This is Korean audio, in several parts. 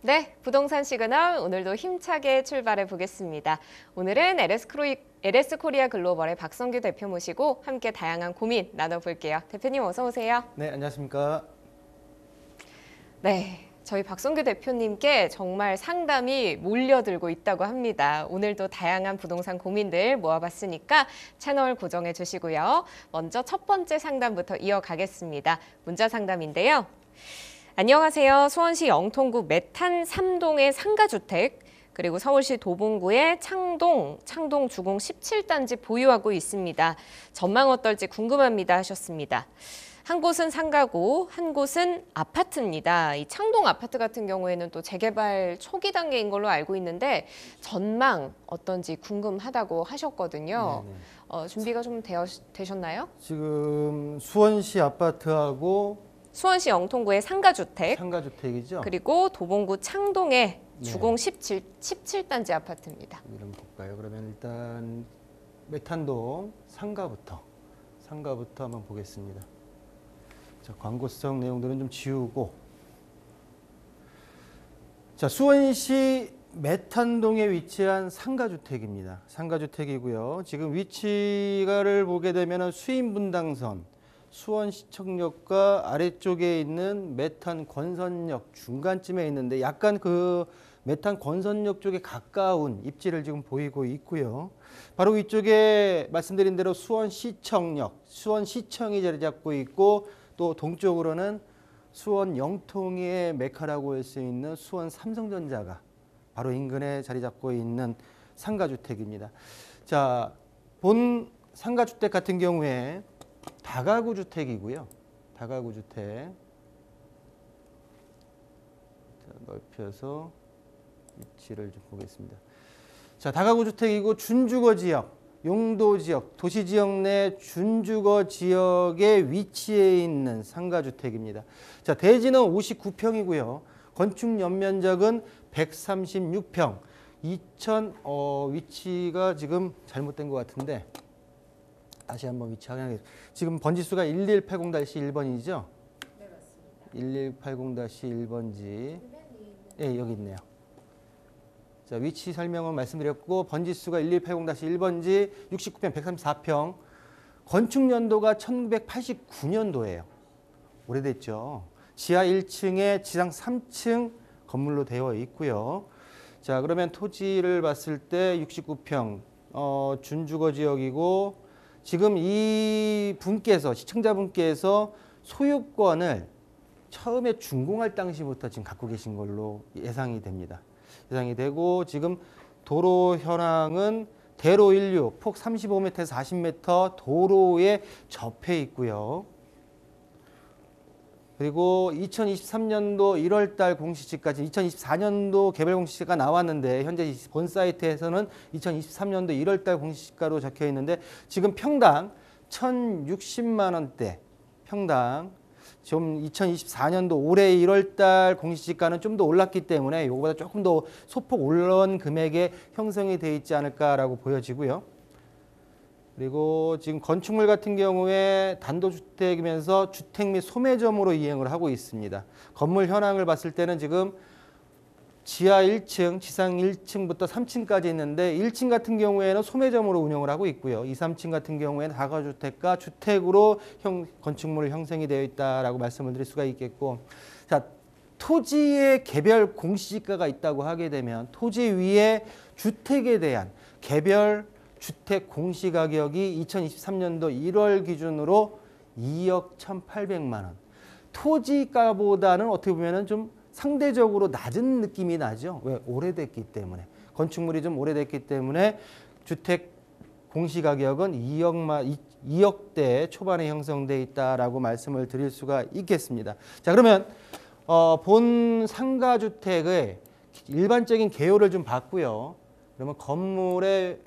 네, 부동산 시그널 오늘도 힘차게 출발해 보겠습니다. 오늘은 LS 코리아 글로벌의 박성규 대표 모시고 함께 다양한 고민 나눠볼게요. 대표님 어서 오세요. 네, 안녕하십니까. 네, 저희 박성규 대표님께 정말 상담이 몰려들고 있다고 합니다. 오늘도 다양한 부동산 고민들 모아봤으니까 채널 고정해 주시고요. 먼저 첫 번째 상담부터 이어가겠습니다. 문자 상담인데요. 안녕하세요. 수원시 영통구 메탄 3동의 상가주택 그리고 서울시 도봉구의 창동 주공 17단지 보유하고 있습니다. 전망 어떨지 궁금합니다 하셨습니다. 한 곳은 상가고 한 곳은 아파트입니다. 이 창동 아파트 같은 경우에는 또 재개발 초기 단계인 걸로 알고 있는데 전망 어떤지 궁금하다고 하셨거든요. 준비가 좀 되셨나요? 지금 수원시 아파트하고 수원시 영통구의 상가주택 상가주택이죠? 그리고 도봉구 창동의 주공 17단지 아파트입니다. 이름 볼까요? 그러면 일단 메탄동 상가부터 한번 보겠습니다. 자, 광고성 내용들은 좀 지우고, 자, 수원시 메탄동에 위치한 상가주택입니다. 상가주택이고요. 지금 위치를 보게 되면 수인분당선 수원시청역과 아래쪽에 있는 메탄 권선역 중간쯤에 있는데 약간 그 메탄 권선역 쪽에 가까운 입지를 지금 보이고 있고요. 바로 위쪽에 말씀드린 대로 수원시청역, 수원시청이 자리 잡고 있고 또 동쪽으로는 수원 영통의 메카라고 할 수 있는 수원 삼성전자가 바로 인근에 자리 잡고 있는 상가주택입니다. 자, 본 상가주택 같은 경우에 다가구 주택이고요. 다가구 주택. 자, 넓혀서 위치를 좀 보겠습니다. 자, 다가구 주택이고 준주거 지역, 용도 지역, 도시 지역 내 준주거 지역에 위치해 있는 상가 주택입니다. 자, 대지는 59평이고요. 건축 연면적은 136평. 위치가 지금 잘못된 것 같은데 다시 한번 위치 확인하겠습니다. 지금 번지수가 1180-1번이죠? 네, 맞습니다. 1180-1번지. 예, 여기 있네요. 자, 위치 설명은 말씀드렸고 번지수가 1180-1번지 69평 134평. 건축 연도가 1989년도예요. 오래됐죠. 지하 1층에 지상 3층 건물로 되어 있고요. 자, 그러면 토지를 봤을 때 69평 준주거 지역이고 지금 이 분께서 시청자분께서 소유권을 처음에 준공할 당시부터 지금 갖고 계신 걸로 예상이 됩니다. 예상이 되고 지금 도로 현황은 대로 1류 폭 35m에서 40m 도로에 접해 있고요. 그리고 2023년도 1월달 공시지까지 2024년도 개발 공시지가 나왔는데 현재 본 사이트에서는 2023년도 1월달 공시지가로 적혀 있는데 지금 평당 1,060만 원대 평당 좀 2024년도 올해 1월달 공시지가는 좀 더 올랐기 때문에 이거보다 조금 더 소폭 올라온 금액에 형성이 되어 있지 않을까라고 보여지고요. 그리고 지금 건축물 같은 경우에 단독주택이면서 주택 및 소매점으로 이행을 하고 있습니다. 건물 현황을 봤을 때는 지금 지하 1층, 지상 1층부터 3층까지 있는데 1층 같은 경우에는 소매점으로 운영을 하고 있고요. 2, 3층 같은 경우에는 다가주택과 주택으로 건축물이 형성이 되어 있다라고 말씀을 드릴 수가 있겠고, 자, 토지의 개별 공시지가가 있다고 하게 되면 토지 위에 주택에 대한 개별 주택 공시가격이 2023년도 1월 기준으로 2억 1,800만 원. 토지가보다는 어떻게 보면 좀 상대적으로 낮은 느낌이 나죠. 왜? 오래됐기 때문에. 건축물이 좀 오래됐기 때문에 주택 공시가격은 2억대 초반에 형성돼 있다라고 말씀을 드릴 수가 있겠습니다. 자, 그러면 본 상가주택의 일반적인 개요를 좀 봤고요. 그러면 건물의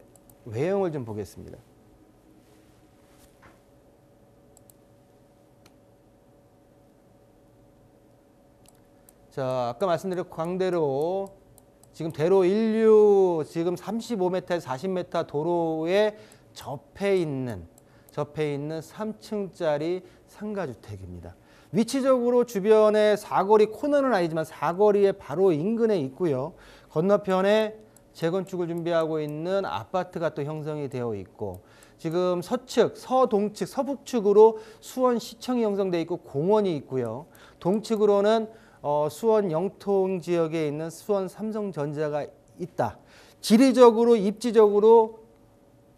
외형을 좀 보겠습니다. 자, 아까 말씀드린 광대로 지금 대로 1류 지금 35m에서 40m 도로에 접해 있는 3층짜리 상가주택입니다. 위치적으로 주변에 사거리 코너는 아니지만 사거리에 바로 인근에 있고요. 건너편에 재건축을 준비하고 있는 아파트가 또 형성이 되어 있고 지금 서측, 서동측, 서북측으로 수원시청이 형성되어 있고 공원이 있고요. 동측으로는 수원 영통 지역에 있는 수원 삼성전자가 있다. 지리적으로 입지적으로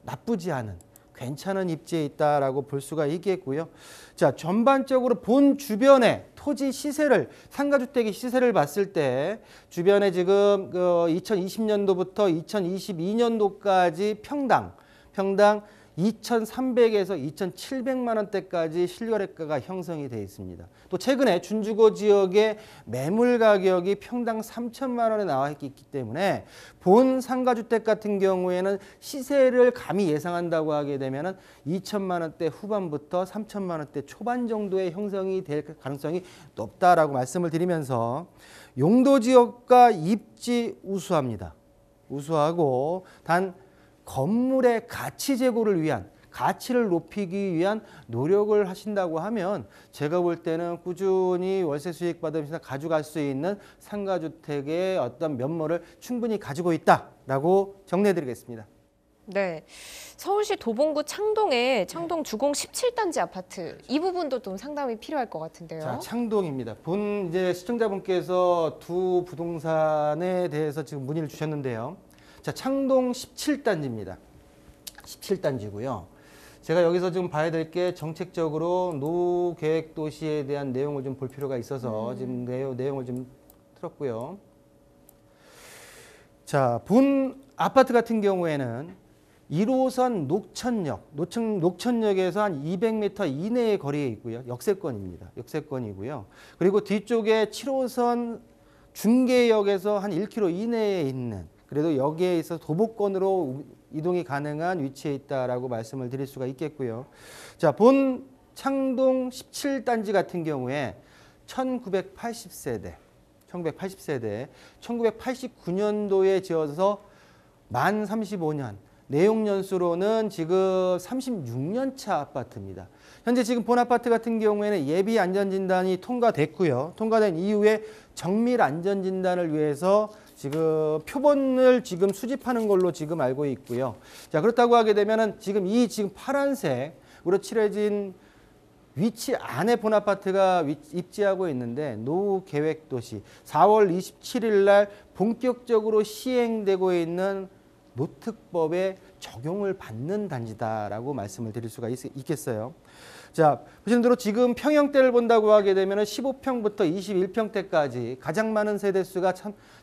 나쁘지 않은 괜찮은 입지에 있다라고 볼 수가 있겠고요. 자, 전반적으로 본 주변의 토지 시세를 상가주택의 시세를 봤을 때 주변에 지금 2020년도부터 2022년도까지 평당 2,300에서 2,700만 원대까지 실거래가가 형성이 되어 있습니다. 또 최근에 준주거 지역의 매물 가격이 평당 3천만 원에 나와 있기 때문에 본 상가주택 같은 경우에는 시세를 감히 예상한다고 하게 되면 2천만 원대 후반부터 3천만 원대 초반 정도의 형성이 될 가능성이 높다라고 말씀을 드리면서 용도 지역과 입지 우수합니다. 우수하고 단 건물의 가치 제고를 위한 가치를 높이기 위한 노력을 하신다고 하면 제가 볼 때는 꾸준히 월세 수익 받으면서 가져갈 수 있는 상가주택의 어떤 면모를 충분히 가지고 있다라고 정리해 드리겠습니다. 네, 서울시 도봉구 창동에 창동 주공 17단지 아파트 이 부분도 좀 상담이 필요할 것 같은데요. 자, 창동입니다. 본 이제 시청자분께서 두 부동산에 대해서 지금 문의를 주셨는데요. 자, 창동 17단지입니다. 17단지고요. 제가 여기서 좀 봐야 될 게 정책적으로 노후 계획 도시에 대한 내용을 좀 볼 필요가 있어서 지금 내용을 좀 틀었고요. 자, 본 아파트 같은 경우에는 1호선 녹천역에서 한 200m 이내의 거리에 있고요. 역세권입니다. 역세권이고요. 그리고 뒤쪽에 7호선 중계역에서 한 1km 이내에 있는 그래도 여기에 있어서 도보권으로 이동이 가능한 위치에 있다라고 말씀을 드릴 수가 있겠고요. 자, 본 창동 17단지 같은 경우에 1980세대, 1989년도에 지어서 만 35년, 내용 연수로는 지금 36년 차 아파트입니다. 현재 지금 본 아파트 같은 경우에는 예비 안전진단이 통과됐고요. 통과된 이후에 정밀 안전진단을 위해서 지금 표본을 지금 수집하는 걸로 지금 알고 있고요. 자, 그렇다고 하게 되면은 지금 파란색으로 칠해진 위치 안에 본 아파트가 입지하고 있는데 노후 계획 도시 4월 27일 날 본격적으로 시행되고 있는 노특법에 적용을 받는 단지다라고 말씀을 드릴 수가 있겠어요. 자, 보시는 대로 지금 평형대를 본다고 하게 되면 15평부터 21평대까지 가장 많은 세대수가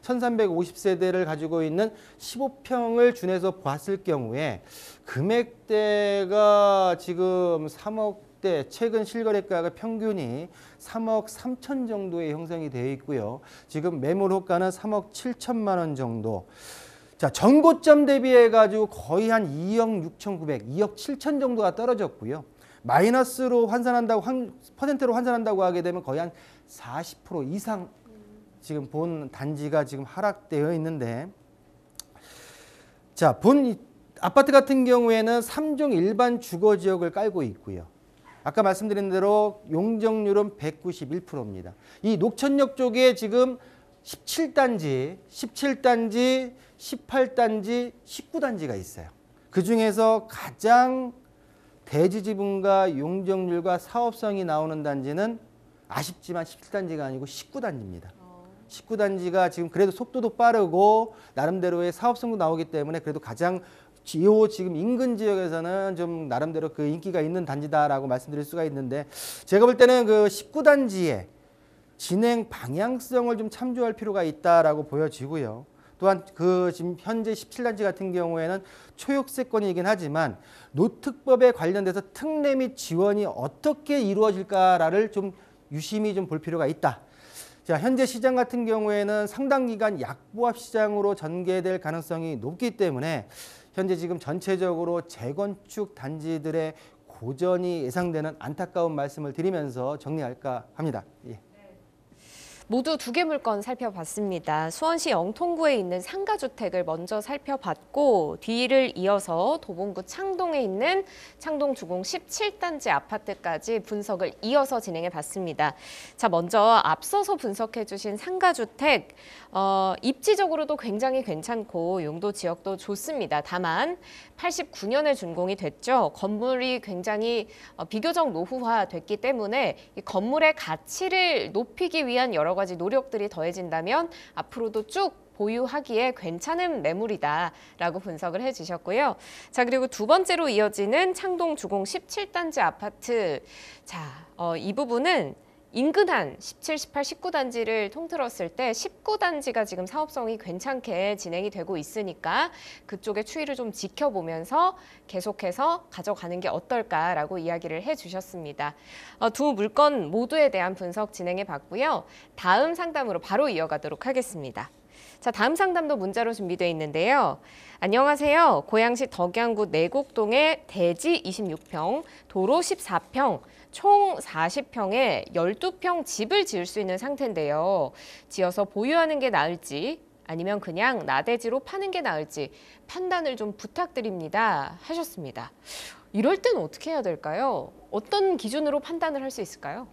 1350세대를 가지고 있는 15평을 준해서 봤을 경우에 금액대가 지금 3억대, 최근 실거래가가 평균이 3억 3천 정도의 형성이 되어 있고요. 지금 매물 호가는 3억 7천만 원 정도. 자, 전고점 대비해 가지고 거의 한 2억 6,900, 2억 7천 정도가 떨어졌고요. 마이너스로 환산한다고 퍼센트로 환산한다고 하게 되면 거의 한 40% 이상 지금 본 단지가 지금 하락되어 있는데, 자, 본 아파트 같은 경우에는 3종 일반 주거 지역을 깔고 있고요. 아까 말씀드린 대로 용적률은 191%입니다. 이 녹천역 쪽에 지금 17단지, 18단지, 19단지가 있어요. 그 중에서 가장 대지 지분과 용적률과 사업성이 나오는 단지는 아쉽지만 17단지가 아니고 19단지입니다. 19단지가 지금 그래도 속도도 빠르고 나름대로의 사업성도 나오기 때문에 그래도 가장 지금 인근 지역에서는 좀 나름대로 그 인기가 있는 단지다라고 말씀드릴 수가 있는데, 제가 볼 때는 그 19단지의 진행 방향성을 좀 참조할 필요가 있다라고 보여지고요. 또한 그 지금 현재 17단지 같은 경우에는 초역세권이긴 하지만 노특법에 관련돼서 특례 및 지원이 어떻게 이루어질까를 좀 유심히 좀 볼 필요가 있다. 자, 현재 시장 같은 경우에는 상당 기간 약보합 시장으로 전개될 가능성이 높기 때문에 현재 지금 전체적으로 재건축 단지들의 고전이 예상되는 안타까운 말씀을 드리면서 정리할까 합니다. 예. 모두 두 개 물건 살펴봤습니다. 수원시 영통구에 있는 상가주택을 먼저 살펴봤고 뒤를 이어서 도봉구 창동에 있는 창동 주공 17단지 아파트까지 분석을 이어서 진행해 봤습니다. 자, 먼저 앞서서 분석해 주신 상가주택 입지적으로도 굉장히 괜찮고 용도 지역도 좋습니다. 다만 89년에 준공이 됐죠. 건물이 굉장히 비교적 노후화됐기 때문에 이 건물의 가치를 높이기 위한 여러 가지 노력들이 더해진다면 앞으로도 쭉 보유하기에 괜찮은 매물이다라고 분석을 해주셨고요. 자, 그리고 두 번째로 이어지는 창동 주공 17단지 아파트. 자, 이 부분은 인근한 17, 18, 19단지를 통틀었을 때 19단지가 지금 사업성이 괜찮게 진행이 되고 있으니까 그쪽의 추이를 좀 지켜보면서 계속해서 가져가는 게 어떨까라고 이야기를 해주셨습니다. 두 물건 모두에 대한 분석 진행해 봤고요. 다음 상담으로 바로 이어가도록 하겠습니다. 자, 다음 상담도 문자로 준비되어 있는데요. 안녕하세요. 고양시 덕양구 내곡동의 대지 26평, 도로 14평, 총 40평에 12평 집을 지을 수 있는 상태인데요. 지어서 보유하는 게 나을지 아니면 그냥 나대지로 파는 게 나을지 판단을 좀 부탁드립니다 하셨습니다. 이럴 때는 어떻게 해야 될까요? 어떤 기준으로 판단을 할 수 있을까요?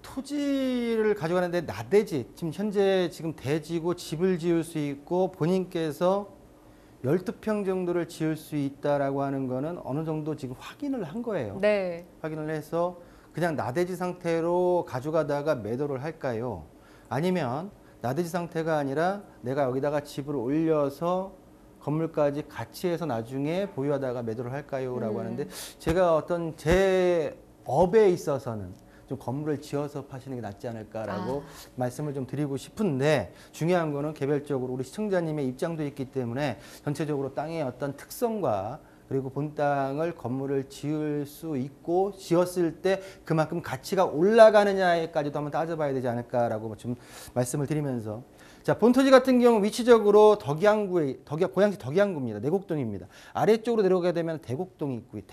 토지를 가져가는데 나대지, 지금 현재 대지고 집을 지을 수 있고 본인께서 12평 정도를 지을 수 있다라고 하는 거는 어느 정도 지금 확인을 한 거예요. 네. 확인을 해서 그냥 나대지 상태로 가져가다가 매도를 할까요? 아니면 나대지 상태가 아니라 내가 여기다가 집을 올려서 건물까지 같이 해서 나중에 보유하다가 매도를 할까요? 라고 하는데 제가 어떤 제 업에 있어서는 좀 건물을 지어서 파시는 게 낫지 않을까라고 말씀을 좀 드리고 싶은데 중요한 거는 개별적으로 우리 시청자님의 입장도 있기 때문에 전체적으로 땅의 어떤 특성과 그리고 본 땅을 건물을 지을 수 있고 지었을 때 그만큼 가치가 올라가느냐까지도 한번 따져봐야 되지 않을까라고 좀 말씀을 드리면서 자, 본토지 같은 경우 위치적으로 고양시 덕양구입니다. 내곡동입니다. 아래쪽으로 내려가게 되면 대곡동이 있고요.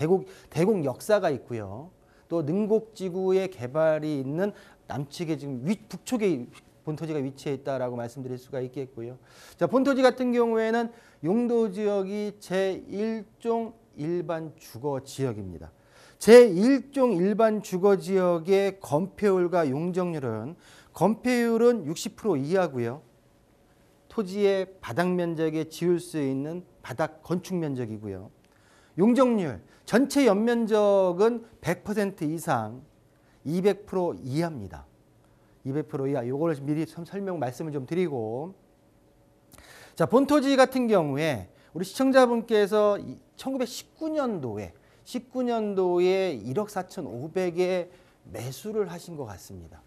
대곡 역사가 있고요. 또 능곡지구의 개발이 있는 남측에 지금 북쪽에 본토지가 위치해 있다라고 말씀드릴 수가 있겠고요. 자, 본토지 같은 경우에는 용도 지역이 제1종 일반 주거 지역입니다. 제1종 일반 주거 지역의 건폐율과 용적률은 건폐율은 60% 이하고요. 토지의 바닥 면적에 지을 수 있는 바닥 건축 면적이고요. 용적률 전체 연면적은 100% 이상 200% 이하입니다. 200% 이하. 요걸 미리 설명 말씀을 좀 드리고 자, 본토지 같은 경우에 우리 시청자분께서 1919년도에 1억 4,500에 매수를 하신 것 같습니다.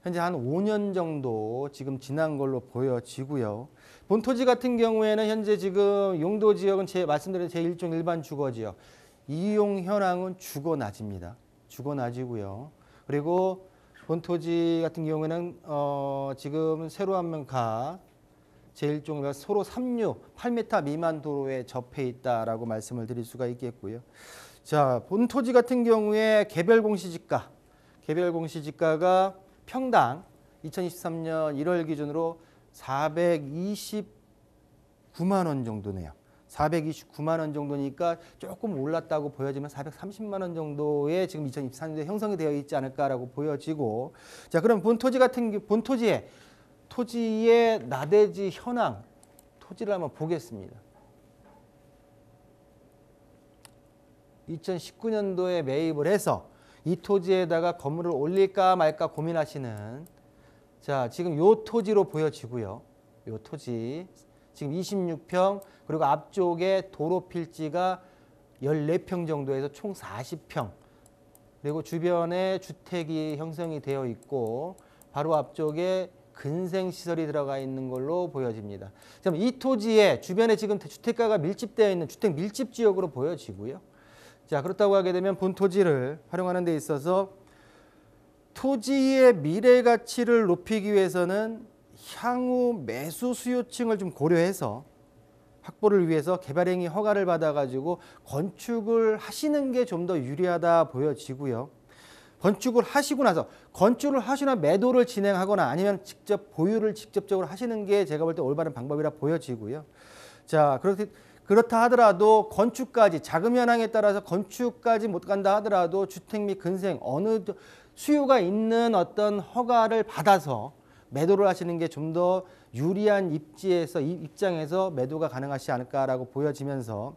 현재 한 5년 정도 지금 지난 걸로 보여지고요. 본토지 같은 경우에는 현재 지금 용도 지역은 말씀드린 제1종 일반 주거지역. 이용 현황은 주거낮입니다. 주거낮이고요. 그리고 본토지 같은 경우에는 지금 새로 한면 제1종 소로 3류 8m 미만 도로에 접해 있다라고 말씀을 드릴 수가 있겠고요. 자, 본토지 같은 경우에 개별 공시지가가 평당 2023년 1월 기준으로 429만 원 정도네요. 429만 원 정도니까 조금 올랐다고 보여지면 430만 원 정도에 지금 2024년도에 형성이 되어 있지 않을까라고 보여지고 자, 그럼 토지의 나대지 현황 토지를 한번 보겠습니다. 2019년도에 매입을 해서 이 토지에다가 건물을 올릴까 말까 고민하시는 자, 지금 요 토지로 보여지고요. 요 토지 지금 26평 그리고 앞쪽에 도로 필지가 14평 정도에서 총 40평 그리고 주변에 주택이 형성이 되어 있고 바로 앞쪽에 근생시설이 들어가 있는 걸로 보여집니다. 이 토지에 주변에 지금 주택가가 밀집되어 있는 주택 밀집 지역으로 보여지고요. 자, 그렇다고 하게 되면 본토지를 활용하는 데 있어서 토지의 미래 가치를 높이기 위해서는 향후 매수 수요층을 좀 고려해서 확보를 위해서 개발행위 허가를 받아가지고 건축을 하시는 게 좀 더 유리하다 보여지고요. 건축을 하시고 나서 건축을 하시나 매도를 진행하거나 아니면 직접 보유를 직접적으로 하시는 게 제가 볼 때 올바른 방법이라 보여지고요. 자, 그렇다 하더라도 건축까지 자금 현황에 따라서 건축까지 못 간다 하더라도 주택 및 근생 어느 수요가 있는 어떤 허가를 받아서 매도를 하시는 게 좀 더 유리한 입장에서 매도가 가능하지 않을까라고 보여지면서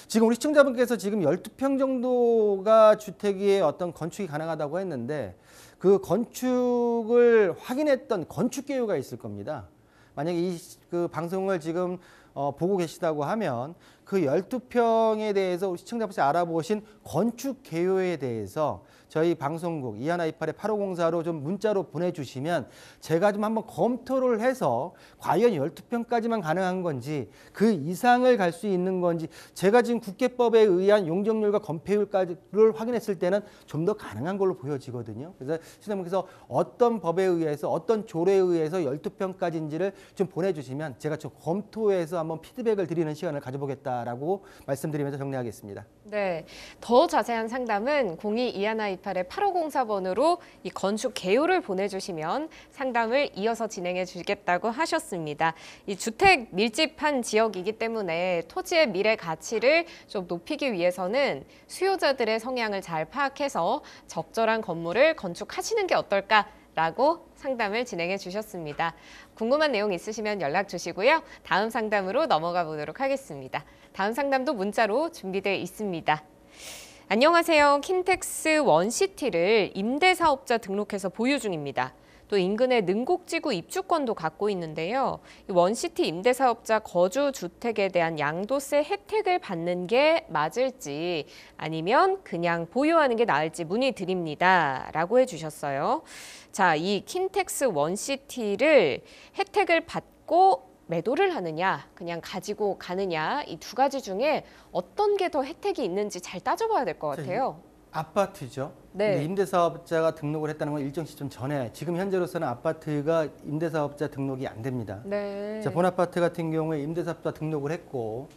지금 우리 시청자분께서 지금 12평 정도가 주택의 어떤 건축이 가능하다고 했는데 그 건축을 확인했던 건축 개요가 있을 겁니다. 만약에 그 방송을 지금 보고 계시다고 하면 그 12평에 대해서 우리 시청자분께서 알아보신 건축 개요에 대해서 저희 방송국 2128-8504로 좀 문자로 보내주시면 제가 좀 한번 검토를 해서 과연 12평까지만 가능한 건지 그 이상을 갈 수 있는 건지 제가 지금 국회법에 의한 용적률과 건폐율까지를 확인했을 때는 좀 더 가능한 걸로 보여지거든요. 그래서 시청자분께서 어떤 법에 의해서 어떤 조례에 의해서 12평까지인지를 좀 보내주시면 제가 좀 검토해서 한번 피드백을 드리는 시간을 가져보겠다라고 말씀드리면서 정리하겠습니다. 네, 더 자세한 상담은 022128-8504번으로 이 건축 개요를 보내주시면 상담을 이어서 진행해 주겠다고 하셨습니다. 이 주택 밀집한 지역이기 때문에 토지의 미래 가치를 좀 높이기 위해서는 수요자들의 성향을 잘 파악해서 적절한 건물을 건축하시는 게 어떨까라고 상담을 진행해 주셨습니다. 궁금한 내용 있으시면 연락 주시고요. 다음 상담으로 넘어가 보도록 하겠습니다. 다음 상담도 문자로 준비되어 있습니다. 안녕하세요. 킨텍스 원시티를 임대사업자 등록해서 보유 중입니다. 또 인근에 능곡지구 입주권도 갖고 있는데요. 원시티 임대사업자 거주주택에 대한 양도세 혜택을 받는 게 맞을지 아니면 그냥 보유하는 게 나을지 문의드립니다. 라고 해주셨어요. 자, 이 킨텍스 원시티를 혜택을 받고 매도를 하느냐, 그냥 가지고 가느냐 이 두 가지 중에 어떤 게 더 혜택이 있는지 잘 따져봐야 될 것 같아요. 아파트죠. 네. 근데 임대사업자가 등록을 했다는 건 일정 시점 전에 지금 현재로서는 아파트가 임대사업자 등록이 안 됩니다. 네. 자, 본아파트 같은 경우에 임대사업자 등록을 했고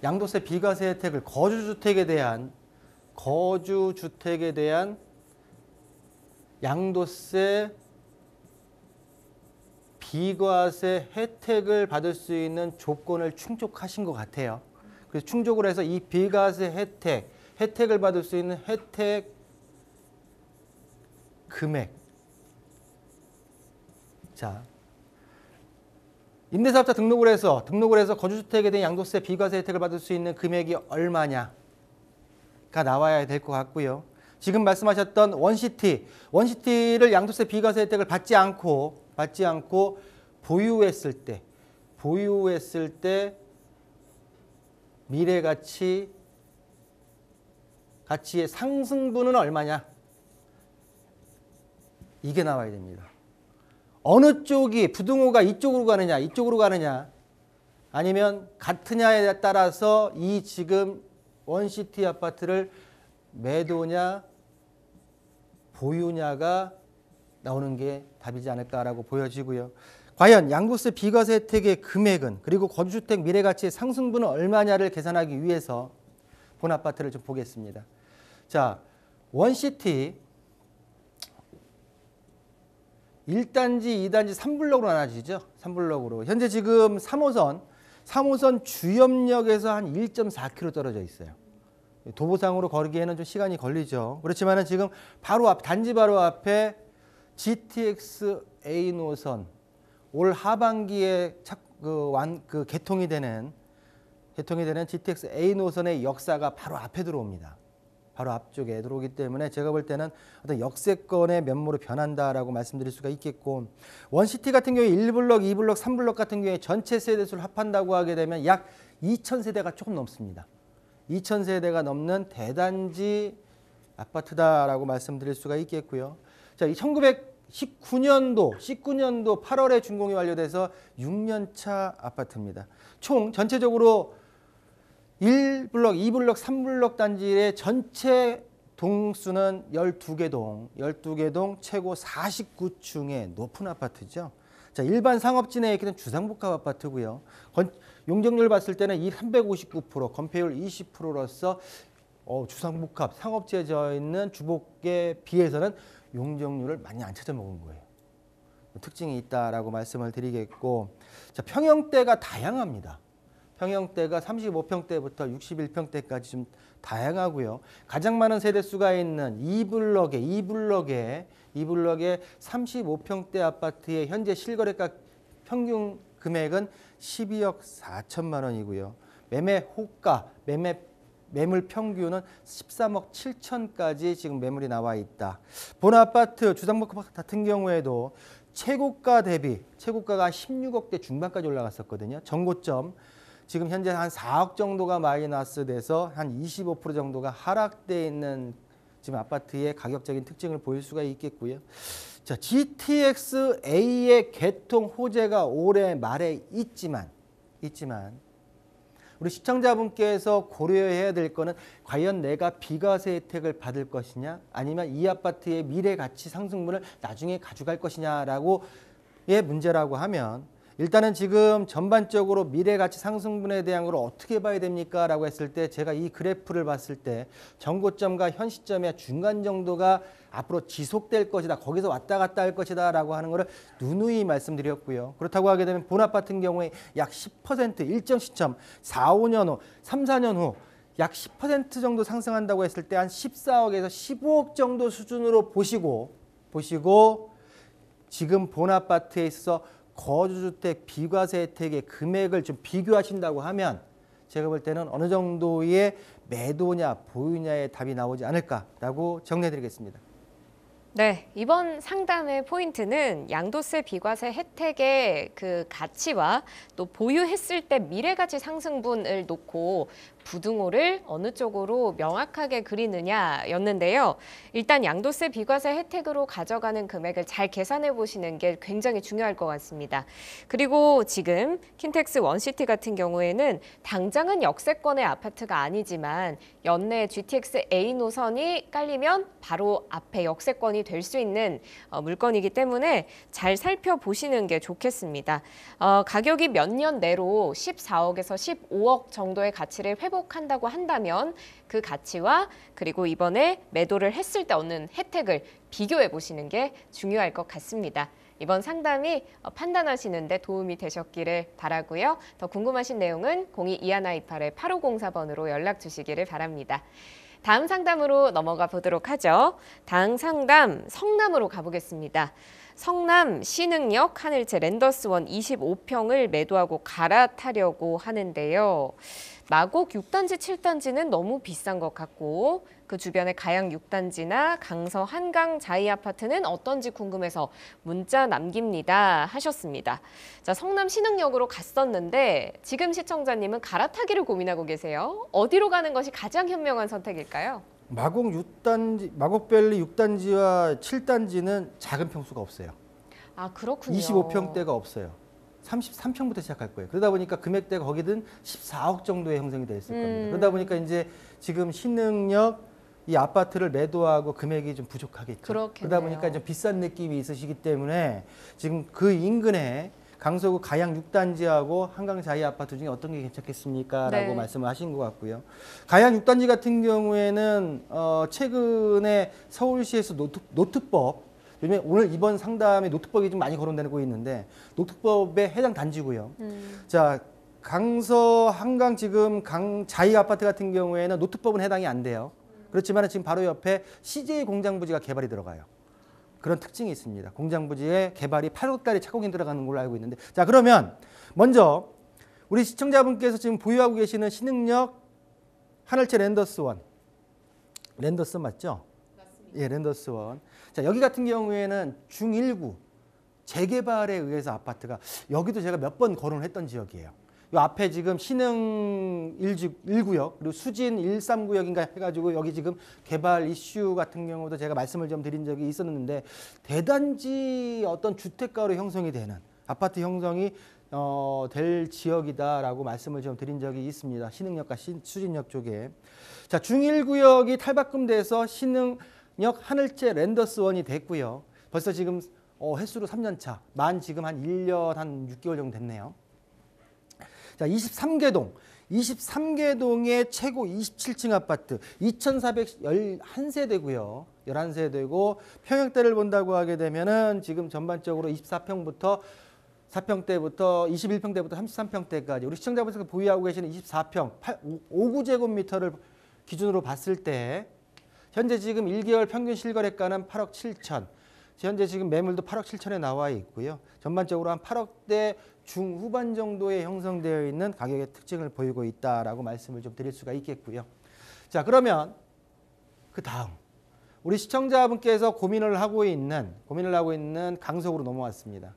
양도세 비과세 혜택을 거주주택에 대한 양도세 비과세 혜택을 받을 수 있는 조건을 충족하신 것 같아요. 그래서 충족을 해서 이 비과세 혜택을 받을 수 있는 혜택 금액. 자, 임대사업자 등록을 해서 거주주택에 대한 양도세 비과세 혜택을 받을 수 있는 금액이 얼마냐가 나와야 될 것 같고요. 지금 말씀하셨던 원시티를 양도세 비과세 혜택을 받지 않고 보유했을 때 미래 가치의 상승분은 얼마냐? 이게 나와야 됩니다. 어느 쪽이 부등호가 이쪽으로 가느냐 아니면 같으냐에 따라서 이 지금 원시티 아파트를 매도냐 보유냐가 나오는 게 답이지 않을까라고 보여지고요. 과연 양도세 비과세 혜택의 금액은 그리고 거주주택 미래가치의 상승분은 얼마냐를 계산하기 위해서 본 아파트를 좀 보겠습니다. 자, 원시티 1단지, 2단지 3블록으로 나눠지죠. 3블록으로. 현재 지금 3호선 주염역에서 한 1.4km 떨어져 있어요. 도보상으로 거리기에는 좀 시간이 걸리죠. 그렇지만은 지금 단지 바로 앞에 GTX A 노선 올 하반기에 개통이 되는 GTX A 노선의 역사가 바로 앞에 들어옵니다. 바로 앞쪽에 들어오기 때문에 제가 볼 때는 어떤 역세권의 면모로 변한다라고 말씀드릴 수가 있겠고, 원시티 같은 경우에 1블록, 2블록, 3블록 같은 경우에 전체 세대수를 합한다고 하게 되면 약 2,000세대가 조금 넘습니다. 2,000세대가 넘는 대단지 아파트다라고 말씀드릴 수가 있겠고요. 자, 1919년도 8월에 준공이 완료돼서 6년차 아파트입니다. 총 전체적으로 1블록, 2블록, 3블록 단지의 전체 동수는 12개 동 최고 49층의 높은 아파트죠. 자, 일반 상업지내에 있는 주상복합 아파트고요. 용적률 봤을 때는 이 359%, 건폐율 20%로서 주상복합 상업지에 져 있는 주복에 비해서는 용적률을 많이 안 찾아 먹은 거예요. 특징이 있다라고 말씀을 드리겠고, 자, 평형대가 다양합니다. 평형대가 35평대부터 61평대까지 좀 다양하고요. 가장 많은 세대수가 있는 이블럭에 35평대 아파트의 현재 실거래가 평균 금액은 12억 4천만 원이고요. 매물 평균은 13억 7천까지 지금 매물이 나와 있다. 본 아파트 주상복합 같은 경우에도 최고가가 한 16억대 중반까지 올라갔었거든요. 전고점 지금 현재 한 4억 정도가 마이너스 돼서 한 25% 정도가 하락돼 있는 지금 아파트의 가격적인 특징을 보일 수가 있겠고요. 자, GTX-A의 개통 호재가 올해 말에 있지만 우리 시청자분께서 고려해야 될 거는 과연 내가 비과세 혜택을 받을 것이냐, 아니면 이 아파트의 미래 가치 상승분을 나중에 가져갈 것이냐라고의 문제라고 하면, 일단은 지금 전반적으로 미래 가치 상승분에 대한 걸 어떻게 봐야 됩니까? 라고 했을 때 제가 이 그래프를 봤을 때 전고점과 현 시점의 중간 정도가 앞으로 지속될 것이다. 거기서 왔다 갔다 할 것이다. 라고 하는 것을 누누이 말씀드렸고요. 그렇다고 하게 되면 본 아파트 같은 경우에 약 10% 일정 시점 4, 5년 후, 3, 4년 후 약 10% 정도 상승한다고 했을 때 한 14억에서 15억 정도 수준으로 보시고 지금 본 아파트에 있어서 거주주택 비과세 혜택의 금액을 좀 비교하신다고 하면 제가 볼 때는 어느 정도의 매도냐 보유냐의 답이 나오지 않을까라고 정리해드리겠습니다. 네, 이번 상담의 포인트는 양도세 비과세 혜택의 그 가치와 또 보유했을 때 미래가치 상승분을 놓고 부등호를 어느 쪽으로 명확하게 그리느냐였는데요. 일단 양도세 비과세 혜택으로 가져가는 금액을 잘 계산해 보시는 게 굉장히 중요할 것 같습니다. 그리고 지금 킨텍스 원시티 같은 경우에는 당장은 역세권의 아파트가 아니지만 연내 GTX A 노선이 깔리면 바로 앞에 역세권이 될 수 있는 물건이기 때문에 잘 살펴보시는 게 좋겠습니다. 가격이 몇 년 내로 14억에서 15억 정도의 가치를 회복한다고 한다면 그 가치와 그리고 이번에 매도를 했을 때 얻는 혜택을 비교해 보시는 게 중요할 것 같습니다. 이번 상담이 판단하시는 데 도움이 되셨기를 바라고요. 더 궁금하신 내용은 022128-8504번으로 연락 주시기를 바랍니다. 다음 상담으로 넘어가 보도록 하죠. 다음 상담 성남으로 가보겠습니다. 성남 신흥역 하늘채 랜더스원 25평을 매도하고 갈아타려고 하는데요. 마곡 6단지, 7단지는 너무 비싼 것 같고 그 주변의 가양 6단지나 강서 한강 자이 아파트는 어떤지 궁금해서 문자 남깁니다 하셨습니다. 자, 성남 신흥역으로 갔었는데 지금 시청자님은 갈아타기를 고민하고 계세요. 어디로 가는 것이 가장 현명한 선택일까요? 마곡밸리 6단지와 7단지는 작은 평수가 없어요. 아, 그렇군요. 25평대가 없어요. 33평부터 시작할 거예요. 그러다 보니까 금액대가 거기든 14억 정도의 형성이 돼 있을 겁니다. 그러다 보니까 이제 지금 신흥역 이 아파트를 매도하고 금액이 좀 부족하겠죠. 그렇겠네요. 그러다 보니까 좀 비싼 느낌이 있으시기 때문에 지금 그 인근에 강서구 가양 6단지하고 한강 자이 아파트 중에 어떤 게 괜찮겠습니까? 라고 네. 말씀을 하신 것 같고요. 가양 6단지 같은 경우에는 최근에 서울시에서 노트법, 요즘에 오늘 이번 상담에 노트법이 좀 많이 거론되고 있는데 노트법에 해당 단지고요. 자, 강서 한강 지금 자이 아파트 같은 경우에는 노트법은 해당이 안 돼요. 그렇지만 지금 바로 옆에 CJ 공장부지가 개발이 들어가요. 그런 특징이 있습니다. 공장부지의 개발이 8월 달에 착공이 들어가는 걸로 알고 있는데, 자, 그러면 먼저 우리 시청자분께서 지금 보유하고 계시는 신흥역 하늘채 랜더스원, 랜더스 맞죠? 맞습니다. 예, 랜더스원. 자, 여기 같은 경우에는 중1구 재개발에 의해서 아파트가, 여기도 제가 몇 번 거론을 했던 지역이에요. 이 앞에 지금 신흥 1구역 그리고 수진 13구역인가 해가지고 여기 지금 개발 이슈 같은 경우도 제가 말씀을 좀 드린 적이 있었는데, 대단지 어떤 주택가로 형성이 되는 아파트 형성이 될 지역이다라고 말씀을 좀 드린 적이 있습니다. 신흥역과 수진역 쪽에. 자, 중1구역이 탈바꿈돼서 신흥역 하늘채 랜더스원이 됐고요. 벌써 지금 횟수로 3년 차, 만 지금 한 1년 한 6개월 정도 됐네요. 자, 23개동. 23개 동의 최고 27층 아파트 2,411세대고요. 11세대고 평형대를 본다고 하게 되면은 지금 전반적으로 24평부터 4평대부터 21평대부터 33평대까지 우리 시청자분께서 보유하고 계시는 24평 5구제곱미터를 기준으로 봤을 때 현재 지금 1개월 평균 실거래가는 8억 7천. 현재 지금 매물도 8억 7천에 나와 있고요. 전반적으로 한 8억대 중후반 정도에 형성되어 있는 가격의 특징을 보이고 있다라고 말씀을 좀 드릴 수가 있겠고요. 자, 그러면 그 다음 우리 시청자분께서 고민을 하고 있는 강석으로 넘어왔습니다.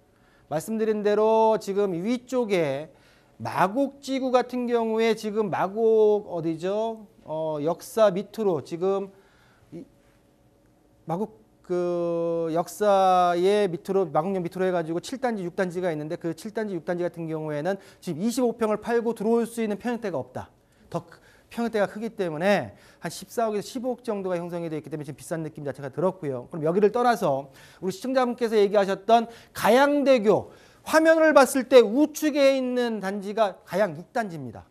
말씀드린 대로 지금 위쪽에 마곡지구 같은 경우에 지금 마곡 어디죠? 역사 밑으로 지금 마곡 그 역사의 밑으로 마곡역 밑으로 해가지고 7단지, 6단지가 있는데 그 7단지, 6단지 같은 경우에는 지금 25평을 팔고 들어올 수 있는 평형대가 없다. 평형대가 크기 때문에 한 14억에서 15억 정도가 형성이 되어 있기 때문에 지금 비싼 느낌 자체가 들었고요. 그럼 여기를 떠나서 우리 시청자분께서 얘기하셨던 가양대교 화면을 봤을 때 우측에 있는 단지가 가양 6단지입니다.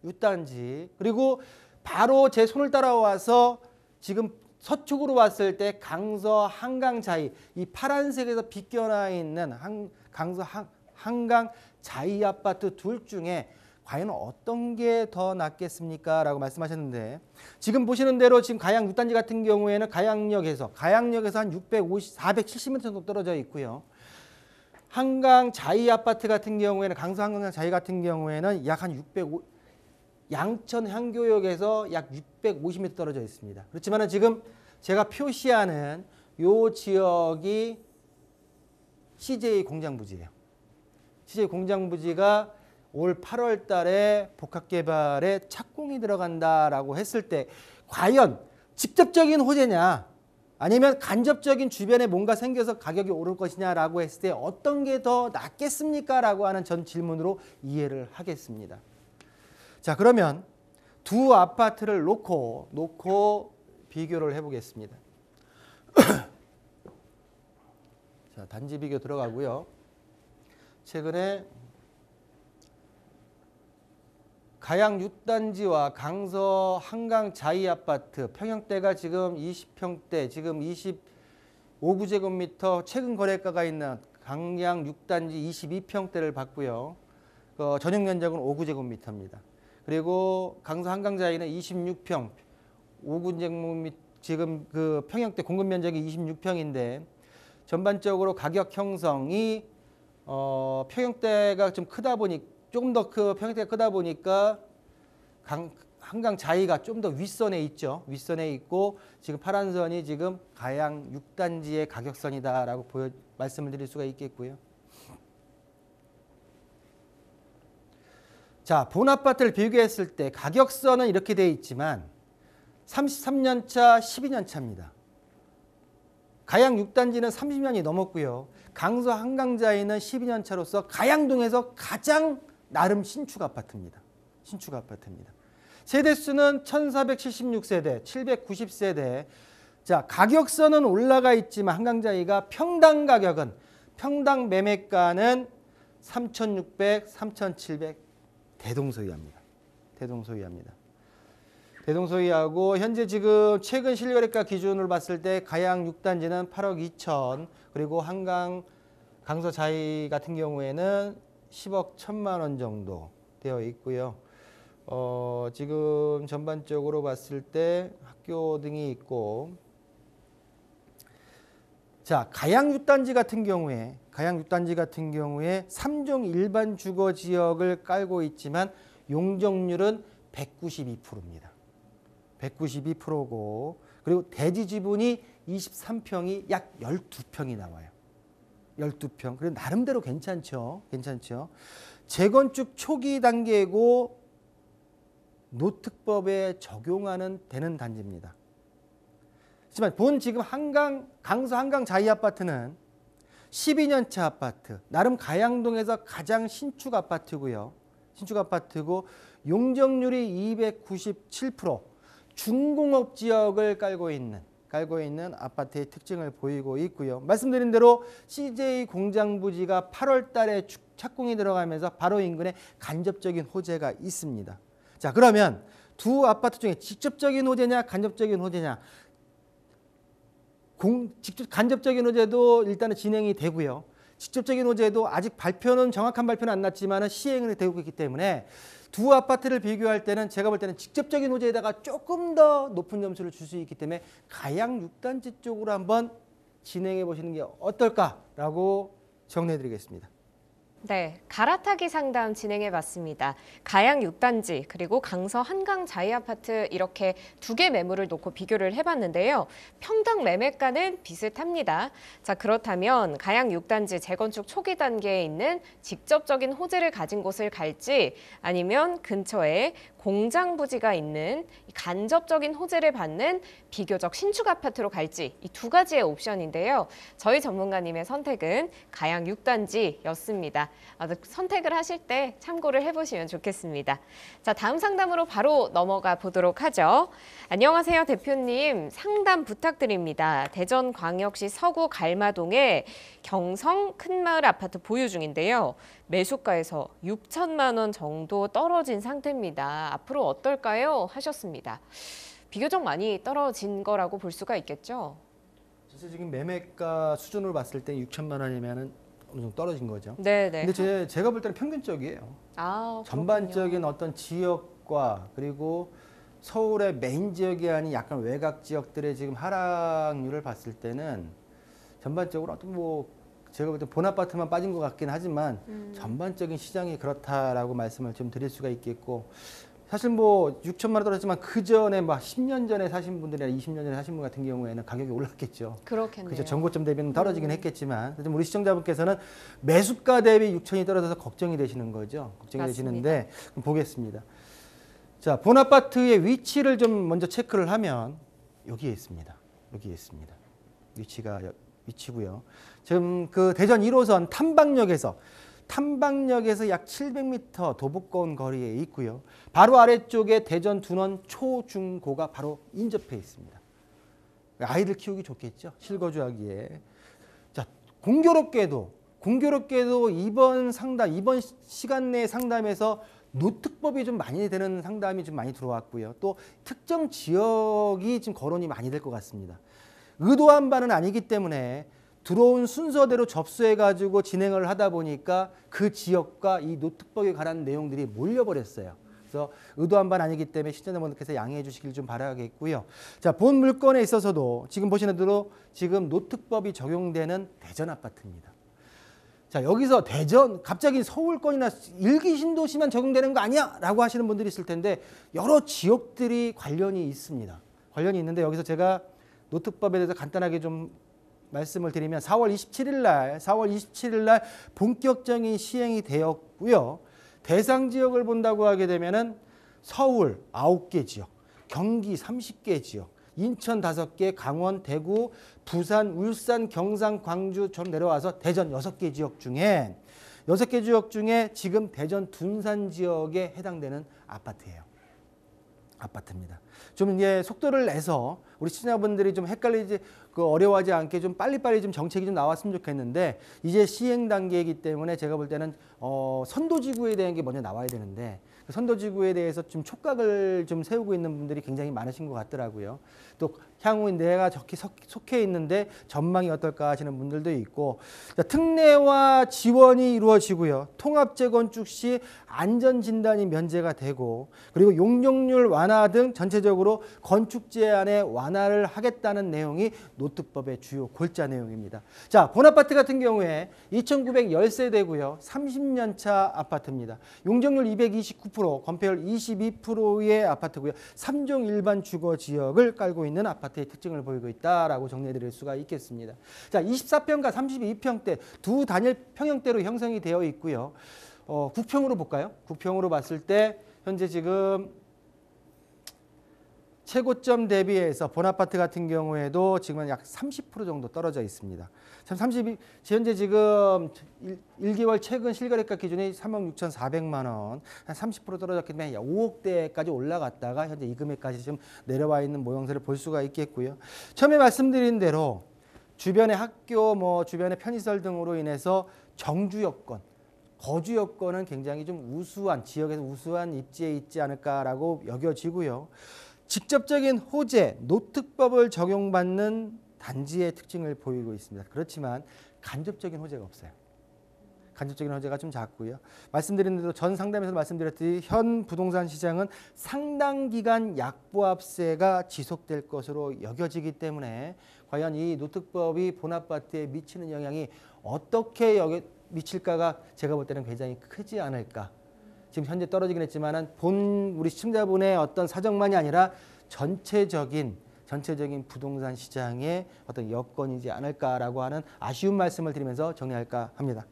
6단지. 그리고 바로 제 손을 따라와서 지금 서쪽으로 왔을 때 강서 한강 자이 이 파란색에서 비껴나 있는 강서 한강 자이 아파트 둘 중에 과연 어떤 게 더 낫겠습니까? 라고 말씀하셨는데 지금 보시는 대로 지금 가양 6단지 같은 경우에는 가양역에서 한 470m 정도 떨어져 있고요. 한강 자이 아파트 같은 경우에는 강서 한강 자이 같은 경우에는 약 한 650 양천 향교역에서 약 650m 떨어져 있습니다. 그렇지만 지금 제가 표시하는 이 지역이 CJ 공장부지예요. CJ 공장부지가 올 8월 달에 복합개발에 착공이 들어간다라고 했을 때 과연 직접적인 호재냐 아니면 간접적인 주변에 뭔가 생겨서 가격이 오를 것이냐라고 했을 때 어떤 게 더 낫겠습니까? 라고 하는 전 질문으로 이해를 하겠습니다. 자, 그러면 두 아파트를 놓고 비교를 해보겠습니다. 자, 단지 비교 들어가고요. 최근에 가양 6단지와 강서 한강 자이 아파트 평형대가 지금 20평대, 지금 25구제곱미터 최근 거래가가 있는 강양 6단지 22평대를 봤고요. 전용 면적은 5구제곱미터입니다. 그리고 강서 한강 자이는 26평, 5구제곱미터 지금 그 평형대 공급 면적이 26평인데 전반적으로 가격 형성이 평형대가 좀 크다 보니 조금 더 평형대가 크다 보니까 한강 자이가 좀 더 윗선에 있죠. 윗선에 있고 지금 파란 선이 지금 가양 6단지의 가격선이다라고 말씀을 드릴 수가 있겠고요. 자, 본 아파트를 비교했을 때 가격선은 이렇게 되어 있지만 33년 차, 12년 차입니다. 가양 6단지는 30년이 넘었고요. 강서 한강자이는 12년 차로서 가양동에서 가장 나름 신축 아파트입니다. 신축 아파트입니다. 세대수는 1476세대, 790세대. 자, 가격선은 올라가 있지만 한강자이가 평당 가격은 평당 매매가는 3,600, 3,700 대동소이합니다. 대동소이합니다. 대동소이하고 현재 지금 최근 실거래가 기준으로 봤을 때 가양 6단지는 8억 2천 그리고 한강 강서 자이 같은 경우에는 10억 1천만 원 정도 되어 있고요. 지금 전반적으로 봤을 때 학교 등이 있고 자, 가양 6단지 같은 경우에 3종 일반 주거 지역을 깔고 있지만 용적률은 192%입니다. 192%고 그리고 대지 지분이 23평이 약 12평이 나와요. 12평. 그리고 나름대로 괜찮죠. 재건축 초기 단계고 노특법에 적용하는 되는 단지입니다. 하지만 본 지금 강서 한강 자이 아파트는 12년 차 아파트. 나름 가양동에서 가장 신축 아파트고요. 신축 아파트고 용적률이 297%. 중공업 지역을 깔고 있는 아파트의 특징을 보이고 있고요. 말씀드린 대로 CJ 공장부지가 8월 달에 착공이 들어가면서 바로 인근에 간접적인 호재가 있습니다. 자, 그러면 두 아파트 중에 직접적인 호재냐 간접적인 호재냐. 직접 간접적인 호재도 일단은 진행이 되고요. 직접적인 호재도 아직 정확한 발표는 안 났지만 시행이 되고 있기 때문에 두 아파트를 비교할 때는 제가 볼 때는 직접적인 호재에다가 조금 더 높은 점수를 줄 수 있기 때문에 가양 6단지 쪽으로 한번 진행해 보시는 게 어떨까라고 정리해 드리겠습니다. 네, 갈아타기 상담 진행해 봤습니다. 가양 6단지 그리고 강서 한강 자이아파트 이렇게 두 개 매물을 놓고 비교를 해봤는데요. 평당 매매가는 비슷합니다. 자, 그렇다면 가양 6단지 재건축 초기 단계에 있는 직접적인 호재를 가진 곳을 갈지 아니면 근처에 공장 부지가 있는 간접적인 호재를 받는 비교적 신축 아파트로 갈지 이 두 가지의 옵션인데요. 저희 전문가님의 선택은 가양 6단지였습니다. 선택을 하실 때 참고를 해보시면 좋겠습니다. 자, 다음 상담으로 바로 넘어가 보도록 하죠. 안녕하세요, 대표님. 상담 부탁드립니다. 대전광역시 서구 갈마동에 경성 큰마을 아파트 보유 중인데요. 매수가에서 6천만 원 정도 떨어진 상태입니다. 앞으로 어떨까요? 하셨습니다. 비교적 많이 떨어진 거라고 볼 수가 있겠죠? 사실 지금 매매가 수준으로 봤을 때 6천만 원이면은 어느 정도 떨어진 거죠. 네네. 근데 제가 볼 때는 평균적이에요. 아, 전반적인 어떤 지역과 그리고 서울의 메인 지역이 아닌 약간 외곽 지역들의 지금 하락률을 봤을 때는 전반적으로 어떤 제가 볼 때 본 아파트만 빠진 것 같긴 하지만 전반적인 시장이 그렇다라고 말씀을 좀 드릴 수가 있겠고 사실 6천만 원 떨어졌지만 그 전에 10년 전에 사신 분들이나 20년 전에 사신 분 같은 경우에는 가격이 올랐겠죠. 그렇겠네요. 그죠. 전고점 대비는 떨어지긴 했겠지만 우리 시청자분께서는 매수가 대비 6천이 떨어져서 걱정이 되시는 거죠. 걱정이 맞습니다. 되시는데 그럼 보겠습니다. 자, 본 아파트의 위치를 좀 먼저 체크를 하면 여기에 있습니다. 여기에 있습니다. 위치고요. 지금 그 대전 1호선 탐방역에서 약 700m 도보권 거리에 있고요. 바로 아래쪽에 대전 둔원 초중고가 바로 인접해 있습니다. 아이들 키우기 좋겠죠. 실거주하기에. 자, 공교롭게도 이번 시간 내 상담에서 노특법이 좀 많이 되는 상담이 좀 많이 들어왔고요. 또 특정 지역이 지금 거론이 많이 될 것 같습니다. 의도한 바는 아니기 때문에 들어온 순서대로 접수해가지고 진행을 하다 보니까 그 지역과 이 노특법에 관한 내용들이 몰려버렸어요. 그래서 의도한 바는 아니기 때문에 시청자분들께서 양해해 주시길 좀 바라겠고요. 자, 본 물건에 있어서도 지금 보시는 대로 지금 노특법이 적용되는 대전 아파트입니다. 자, 여기서 갑자기 서울권이나 일기 신도시만 적용되는 거 아니야? 라고 하시는 분들이 있을 텐데 여러 지역들이 관련이 있습니다. 관련이 있는데 여기서 제가 노특법에 대해서 간단하게 좀 말씀을 드리면 4월 27일 날 본격적인 시행이 되었고요. 대상 지역을 본다고 하게 되면은 서울 9개 지역, 경기 30개 지역, 인천 5개, 강원, 대구, 부산, 울산, 경상, 광주 좀 내려와서 대전 6개 지역 중에 지금 대전 둔산 지역에 해당되는 아파트입니다. 좀 이제 속도를 내서 우리 시청자분들이 좀 어려워하지 않게 좀 빨리빨리 좀 정책이 좀 나왔으면 좋겠는데 이제 시행 단계이기 때문에 제가 볼 때는 선도지구에 대한 게 먼저 나와야 되는데 그 선도지구에 대해서 좀 촉각을 좀 세우고 있는 분들이 굉장히 많으신 것 같더라고요. 또 향후 내가 속해 있는데 전망이 어떨까 하시는 분들도 있고 특례와 지원이 이루어지고요. 통합재건축 시 안전진단이 면제가 되고 그리고 용적률 완화 등 전체적으로 건축 제한의 완화를 하겠다는 내용이 노특법의 주요 골자 내용입니다. 자, 본 아파트 같은 경우에 2,910세대고요. 30년 차 아파트입니다. 용적률 229%, 건폐율 22%의 아파트고요. 3종 일반 주거 지역을 깔고 있는 아파트의 특징을 보이고 있다라고 정리해 드릴 수가 있겠습니다. 자, 24평과 32평대 두 단일 평형대로 형성이 되어 있고요. 국평으로 볼까요? 국평으로 봤을 때 현재 지금 최고점 대비해서 본 아파트 같은 경우에도 지금은 약 30% 정도 떨어져 있습니다. 현재 지금 1개월 최근 실거래가 기준이 36,400만 원, 한 30% 떨어졌기 때문에 5억대까지 올라갔다가 현재 이 금액까지 좀 내려와 있는 모형새를 볼 수가 있겠고요. 처음에 말씀드린 대로 주변의 학교, 주변의 편의시설 등으로 인해서 정주 여건, 거주 여건은 굉장히 좀 우수한 지역에서 우수한 입지에 있지 않을까라고 여겨지고요. 직접적인 호재, 노특법을 적용받는 단지의 특징을 보이고 있습니다. 그렇지만 간접적인 호재가 없어요. 간접적인 호재가 좀 작고요. 말씀드린 대로 전 상담에서 말씀드렸듯이 현 부동산 시장은 상당 기간 약보합세가 지속될 것으로 여겨지기 때문에 과연 이 노특법이 본아파트에 미치는 영향이 어떻게 미칠까가 제가 볼 때는 굉장히 크지 않을까. 지금 현재 떨어지긴 했지만은 우리 시청자분의 어떤 사정만이 아니라 전체적인 부동산 시장의 어떤 여건이지 않을까라고 하는 아쉬운 말씀을 드리면서 정리할까 합니다.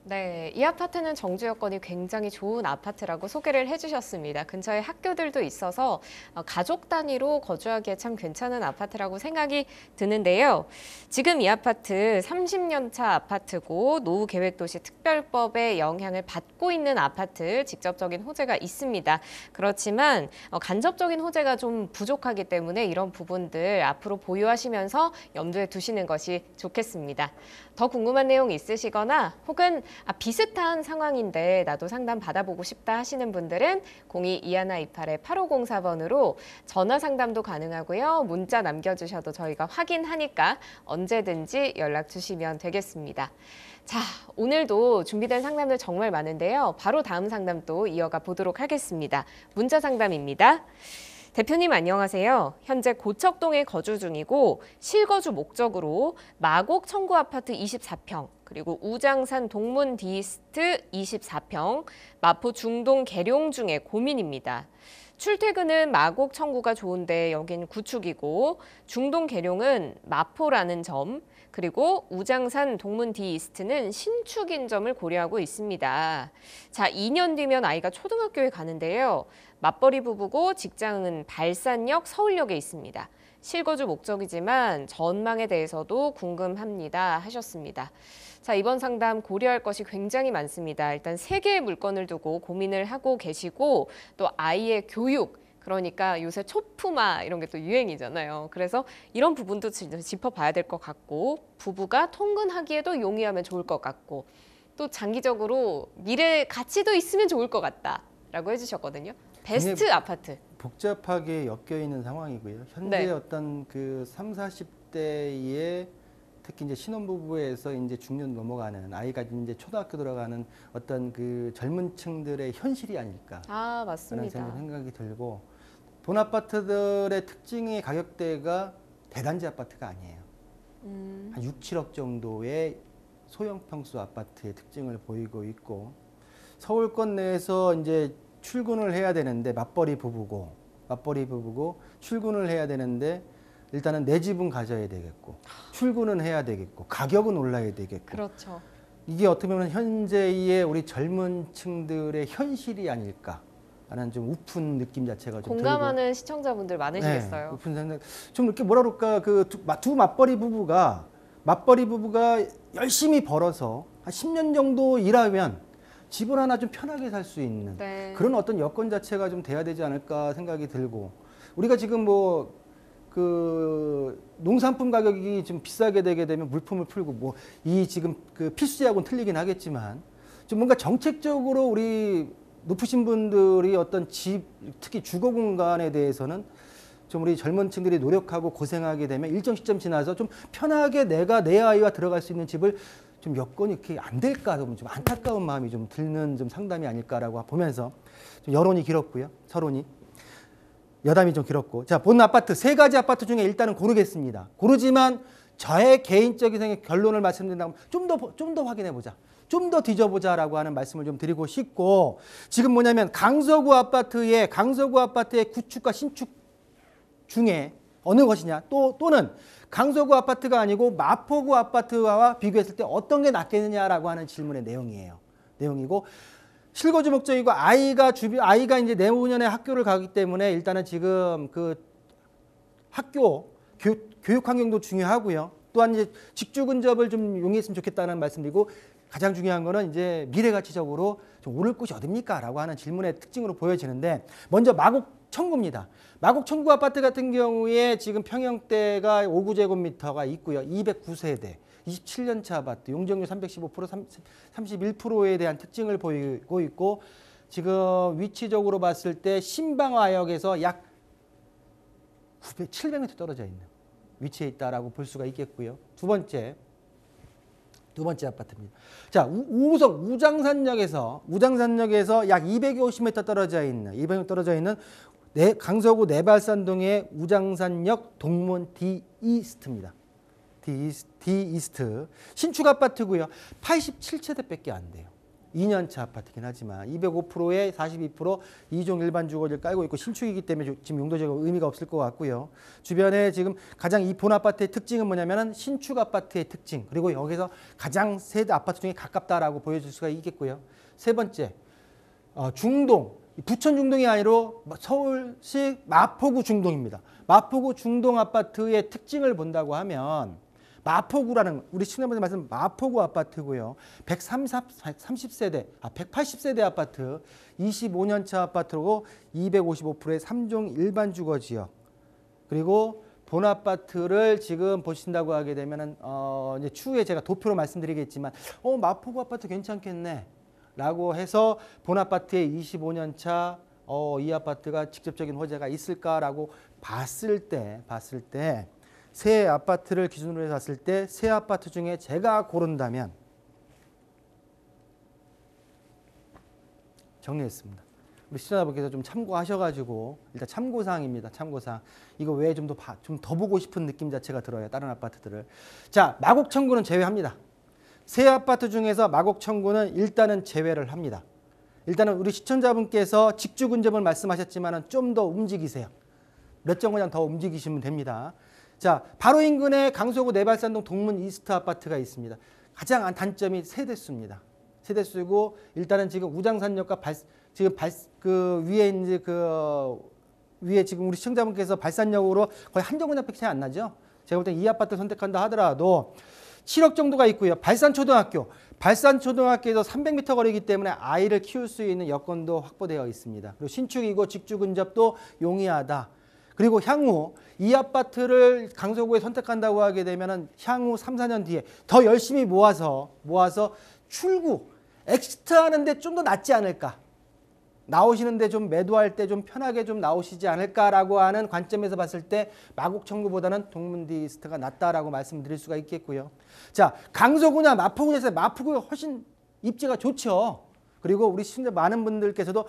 네, 이 아파트는 정주 여건이 굉장히 좋은 아파트라고 소개를 해주셨습니다. 근처에 학교들도 있어서 가족 단위로 거주하기에 참 괜찮은 아파트라고 생각이 드는데요. 지금 이 아파트 30년 차 아파트고 노후계획도시 특별법의 영향을 받고 있는 아파트, 직접적인 호재가 있습니다. 그렇지만 간접적인 호재가 좀 부족하기 때문에 이런 부분들 앞으로 보유하시면서 염두에 두시는 것이 좋겠습니다. 더 궁금한 내용 있으시거나 혹은 비슷한 상황인데 나도 상담 받아보고 싶다 하시는 분들은 02-2128-8504번으로 전화 상담도 가능하고요. 문자 남겨주셔도 저희가 확인하니까 언제든지 연락 주시면 되겠습니다. 자, 오늘도 준비된 상담들 정말 많은데요. 바로 다음 상담 또 이어가 보도록 하겠습니다. 문자 상담입니다. 대표님 안녕하세요. 현재 고척동에 거주 중이고 실거주 목적으로 마곡 청구 아파트 24평, 그리고 우장산 동문 디스트 24평, 마포 중동 계룡 중에 고민입니다. 출퇴근은 마곡 청구가 좋은데 여긴 구축이고 중동 계룡은 마포라는 점, 그리고 우장산 동문 디이스트는 신축인 점을 고려하고 있습니다. 자, 2년 뒤면 아이가 초등학교에 가는데요. 맞벌이 부부고 직장은 발산역 서울역에 있습니다. 실거주 목적이지만 전망에 대해서도 궁금합니다 하셨습니다. 자, 이번 상담 고려할 것이 굉장히 많습니다. 일단 3개의 물건을 두고 고민을 하고 계시고 또 아이의 교육, 그러니까 요새 초품화 이런 게 또 유행이잖아요. 그래서 이런 부분도 짚어봐야 될 것 같고 부부가 통근하기에도 용이하면 좋을 것 같고 또 장기적으로 미래 가치도 있으면 좋을 것 같다라고 해주셨거든요. 베스트 아파트. 복잡하게 엮여 있는 상황이고요. 현재 네. 어떤 그 30, 40대의 특히 이제 신혼부부에서 이제 중년 넘어가는 아이가 이제 초등학교 들어가는 어떤 그 젊은 층들의 현실이 아닐까. 아, 라는 맞습니다. 생각이 들고 본 아파트들의 특징의 가격대가 대단지 아파트가 아니에요. 한 6, 7억 정도의 소형 평수 아파트의 특징을 보이고 있고 서울권 내에서 이제 출근을 해야 되는데 맞벌이 부부고 출근을 해야 되는데 일단은 내 집은 가져야 되겠고 출근은 해야 되겠고 가격은 올라야 되겠고 그렇죠. 이게 어떻게 보면 현재의 우리 젊은 층들의 현실이 아닐까 하는 좀 우픈 느낌 자체가 좀 공감하는 시청자분들 들고 많으시겠어요. 네, 우픈 생각 좀 이렇게 뭐라 그럴까 그 두 맞벌이 부부가 열심히 벌어서 한 10년 정도 일하면 집을 하나 좀 편하게 살 수 있는 네. 그런 어떤 여건 자체가 좀 돼야 되지 않을까 생각이 들고 우리가 지금 그 농산품 가격이 좀 비싸게 되게 되면 물품을 풀고 이 지금 그 필수제하고는 틀리긴 하겠지만 좀 뭔가 정책적으로 우리 높으신 분들이 어떤 집 특히 주거 공간에 대해서는 좀 우리 젊은 층들이 노력하고 고생하게 되면 일정 시점 지나서 좀 편하게 내가 내 아이와 들어갈 수 있는 집을 좀 여건이 이렇게 안 될까 좀 안타까운 마음이 좀 드는 좀 상담이 아닐까라고 보면서 좀 여론이 길었고요. 서론이 여담이 좀 길었고 자, 본 아파트 3가지 아파트 중에 일단은 고르겠습니다. 고르지만 저의 개인적인 생각 결론을 말씀드린다면 좀 더 확인해 보자. 좀 더 뒤져보자라고 하는 말씀을 좀 드리고 싶고 지금 뭐냐면 강서구 아파트의 구축과 신축 중에 어느 것이냐 또는 강서구 아파트가 아니고 마포구 아파트와 비교했을 때 어떤 게 낫겠느냐라고 하는 질문의 내용이고 실거주 목적이고 아이가 이제 내후년에 학교를 가기 때문에 일단은 지금 그 학교 교육 환경도 중요하고요. 또한 이제 직주 근접을 좀 용이했으면 좋겠다는 말씀드리고 가장 중요한 거는 이제 미래 가치적으로 좀 오를 곳이 어딥니까라고 하는 질문의 특징으로 보여지는데 먼저 마곡 청구입니다. 마곡 청구 아파트 같은 경우에 지금 평형대가 5제곱미터가 있고요. 209세대. 27년차 아파트, 용적률 315%, 31%에 대한 특징을 보이고 있고 지금 위치적으로 봤을 때 신방화역에서 약 700m 떨어져 있는 위치에 있다라고 볼 수가 있겠고요. 두 번째 아파트입니다. 자, 우장산역에서 약 250m 떨어져 있는 강서구 내발산동의 우장산역 동문 D-이스트입니다. D-이스트 신축 아파트고요. 87세대밖에 안 돼요. 2년차 아파트긴 하지만 205%에 42% 2종 일반 주거지를 깔고 있고 신축이기 때문에 지금 용도적으로 의미가 없을 것 같고요. 주변에 지금 가장 이 본 아파트의 특징은 뭐냐면은 신축 아파트의 특징 그리고 여기서 가장 세대 아파트 중에 가깝다라고 보여줄 수가 있겠고요. 세 번째 중동 부천 중동이 아니라 서울시 마포구 중동입니다. 마포구 중동 아파트의 특징을 본다고 하면 마포구라는 우리 시청자분들 말씀 마포구 아파트고요. 180세대 아파트 25년차 아파트로 255%의 3종 일반 주거 지역 그리고 본 아파트를 지금 보신다고 하게 되면은 이제 추후에 제가 도표로 말씀드리겠지만 마포구 아파트 괜찮겠네 라고 해서 본 아파트의 25년차 이 아파트가 직접적인 호재가 있을까라고 봤을 때 새 아파트를 기준으로 해서 봤을 때 새 아파트 중에 제가 고른다면 정리했습니다. 우리 시청자분께서 좀 참고하셔가지고 일단 참고사항입니다. 참고사항. 이거 외에 좀 더 보고 싶은 느낌 자체가 들어요. 다른 아파트들을. 자, 마곡청구는 제외합니다. 새 아파트 중에서 마곡청구는 일단은 제외를 합니다. 일단은 우리 시청자분께서 직주 근접을 말씀하셨지만 좀 더 움직이세요. 몇 정거장 더 움직이시면 됩니다. 자, 바로 인근에 강서구 내발산동 동문 이스트 아파트가 있습니다. 가장 단점이 세대수입니다. 세대수고 일단은 지금 우장산역과 위에 지금 우리 시청자분께서 발산역으로 거의 한 정거장밖에 차이 안 나죠. 제가 볼 때 이 아파트 선택한다 하더라도 7억 정도가 있고요. 발산초등학교에서 300m 거리이기 때문에 아이를 키울 수 있는 여건도 확보되어 있습니다. 그리고 신축이고 직주 근접도 용이하다. 그리고 향후 이 아파트를 강서구에 선택한다고 하게 되면 향후 3, 4년 뒤에 더 열심히 모아서 출구, 엑시트 하는데 좀 더 낫지 않을까. 나오시는데 좀 매도할 때 좀 편하게 좀 나오시지 않을까라고 하는 관점에서 봤을 때 마곡청구보다는 동문디스트가 낫다라고 말씀드릴 수가 있겠고요. 자, 강서구냐 마포구냐에서 마포구가 훨씬 입지가 좋죠. 그리고 우리 시청자 많은 분들께서도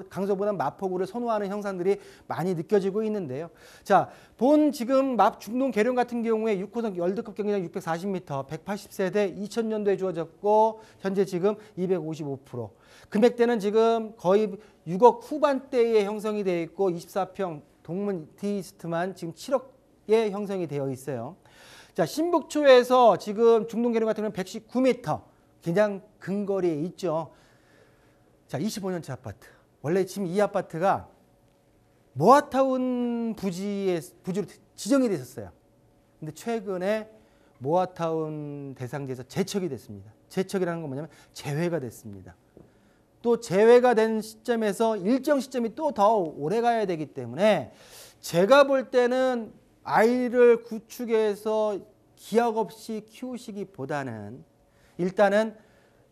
강서보다 마포구를 선호하는 형상들이 많이 느껴지고 있는데요. 자, 본 지금 중동 계룡 같은 경우에 6호선 월드컵 경기장 640m, 180세대 2000년도에 주어졌고 현재 지금 255%. 금액대는 지금 거의 6억 후반대에 형성이 되어 있고 24평 동문 디스트만 지금 7억에 형성이 되어 있어요. 자, 신북초에서 지금 중동 계룡 같은 경우는 119m. 그냥 근거리에 있죠. 자, 25년차 아파트. 원래 지금 이 아파트가 모아타운 부지로 지정이 됐었어요. 근데 최근에 모아타운 대상지에서 제척이 됐습니다. 제척이라는 건 뭐냐면 제외가 됐습니다. 또 제외가 된 시점에서 일정 시점이 또 더 오래 가야 되기 때문에 제가 볼 때는 아이를 구축해서 기약 없이 키우시기보다는 일단은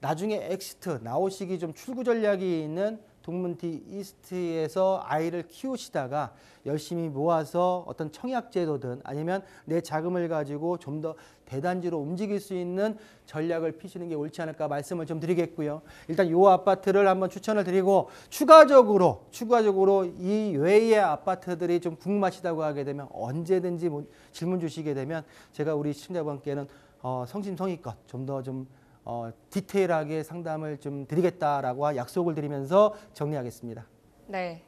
나중에 엑시트 나오시기 좀 출구 전략이 있는 동문디 이스트에서 아이를 키우시다가 열심히 모아서 어떤 청약제도든 아니면 내 자금을 가지고 좀 더 대단지로 움직일 수 있는 전략을 피시는 게 옳지 않을까 말씀을 좀 드리겠고요. 일단 이 아파트를 한번 추천을 드리고 추가적으로 이 외의 아파트들이 좀 궁금하시다고 하게 되면 언제든지 질문 주시게 되면 제가 우리 시청자분께는 성심성의껏 좀 더 디테일하게 상담을 좀 드리겠다라고 약속을 드리면서 정리하겠습니다. 네.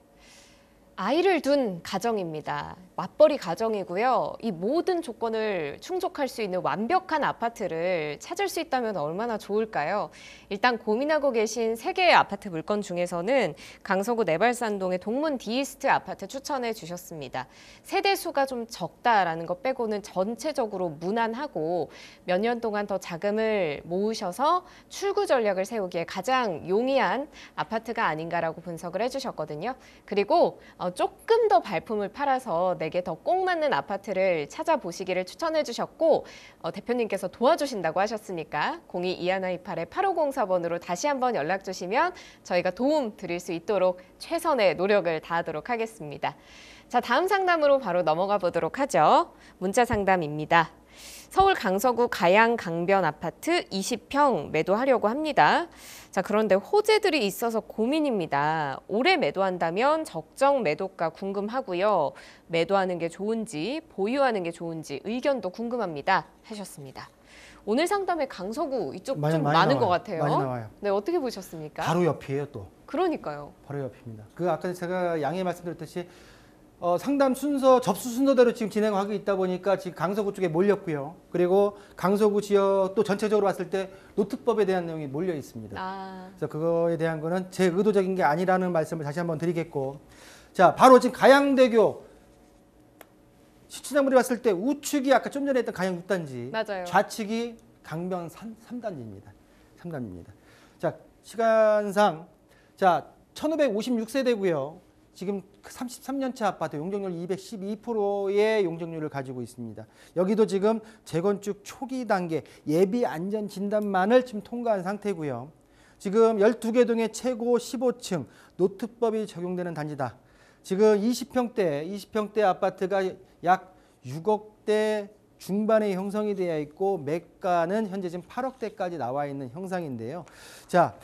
아이를 둔 가정입니다. 맞벌이 가정이고요. 이 모든 조건을 충족할 수 있는 완벽한 아파트를 찾을 수 있다면 얼마나 좋을까요? 일단 고민하고 계신 3개의 아파트 물건 중에서는 강서구 내발산동의 동문 디이스트 아파트 추천해 주셨습니다. 세대 수가 좀 적다라는 것 빼고는 전체적으로 무난하고 몇 년 동안 더 자금을 모으셔서 출구 전략을 세우기에 가장 용이한 아파트가 아닌가라고 분석을 해주셨거든요. 그리고 조금 더 발품을 팔아서 내게 더 꼭 맞는 아파트를 찾아보시기를 추천해 주셨고 대표님께서 도와주신다고 하셨으니까 022128-8504번으로 다시 한번 연락 주시면 저희가 도움 드릴 수 있도록 최선의 노력을 다하도록 하겠습니다. 자, 다음 상담으로 바로 넘어가 보도록 하죠. 문자 상담입니다. 서울 강서구 가양 강변 아파트 20평 매도하려고 합니다. 자, 그런데 호재들이 있어서 고민입니다. 올해 매도한다면 적정 매도가 궁금하고요. 매도하는 게 좋은지 보유하는 게 좋은지 의견도 궁금합니다. 하셨습니다. 오늘 상담에 강서구 이쪽 좀 많은 것 같아요. 많이 나와요. 네, 어떻게 보셨습니까? 바로 옆이에요 또. 그러니까요. 바로 옆입니다. 아까 제가 양해 말씀드렸듯이 상담 순서, 접수 순서대로 지금 진행하고 있다 보니까 지금 강서구 쪽에 몰렸고요. 그리고 강서구 지역 또 전체적으로 봤을 때 노특법에 대한 내용이 몰려 있습니다. 그래서 그거에 대한 거는 제 의도적인 게 아니라는 말씀을 다시 한번 드리겠고. 자, 바로 지금 가양대교 시청자분들이 봤을 때 우측이 아까 좀 전에 했던 가양 6단지. 맞아요. 좌측이 강변 3단지입니다. 3단지입니다. 자, 시간상. 자, 1556세대고요. 지금 33년차 아파트 용적률 212%의 용적률을 가지고 있습니다. 여기도 지금 재건축 초기 단계 예비 안전 진단만을 지금 통과한 상태고요. 지금 12개 동의 최고 15층 노특법이 적용되는 단지다. 지금 20평대 아파트가 약 6억대 중반에 형성이 되어 있고 매가는 현재 지금 8억대까지 나와 있는 형상인데요. 자,